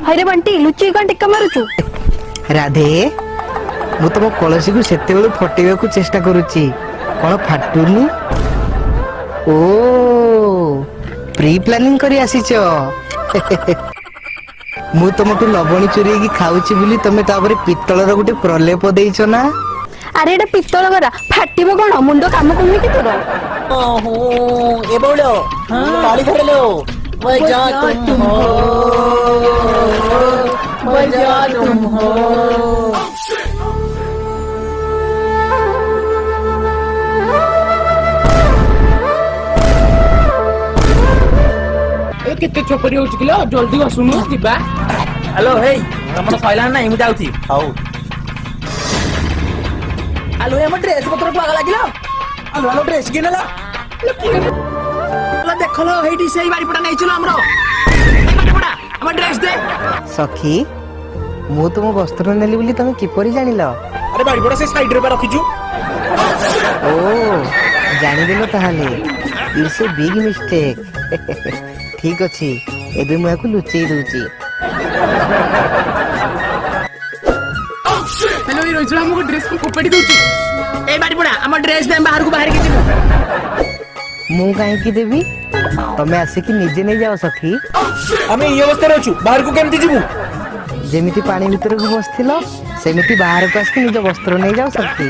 हरे बंटी लुचि कौन टिक्का मारुचु राधे मु तुम कलसी को सेते बेलू फटेगा को चेष्टा करूची कौन फाटुनी ओ प्री प्लानिंग करी आसीच मु तुमको लवणी चोरी की खाऊची बोली तमे तापरे पित्तलर गोटे प्रलेप देइछ ना अरे एटा पित्तल गरा फाटिबो कोन मुंडो काम करनी कि तोर ओहो ए बोलो ताली धरलो वजा तुम हो वजा तुम हो ए केते छोकरी हो चुकिलो जल्दी आसुनु जिबा हेलो हे तमन सैलान नाही मु जाउची हाउ हेलो हम ड्रेस पत्र को आगा लागिलो हेलो हेलो ड्रेस किनला ला देखलो हेडी सेही बाड़ी पटा नै चलो हमरो बाड़ी पटा हम ड्रेस दे सखी मु तुम वस्त्र नेली बोली तमे किपरि जानिलो अरे बाड़ी पटा से साइड रे रखिजु ओ जानि देलो ताहाले इट्स ए बिग मिस्टेक ठीक अछि एबे मु याकु लुचेई दउची हेलो ये रोजला हमको ड्रेस को कोपड़ी दउची ए बाड़ी पटा हम ड्रेस दे बाहर को बाहर के जिबो मु काहे की देबी तमे आसे कि निजे नै जाओ सखी हमें ये अवस्था रहछु बाहर को केमती जिबु जेमिति पानी भितर को बसथिलो सेमिति बाहर को आस के निज वस्त्र नै जाओ सखी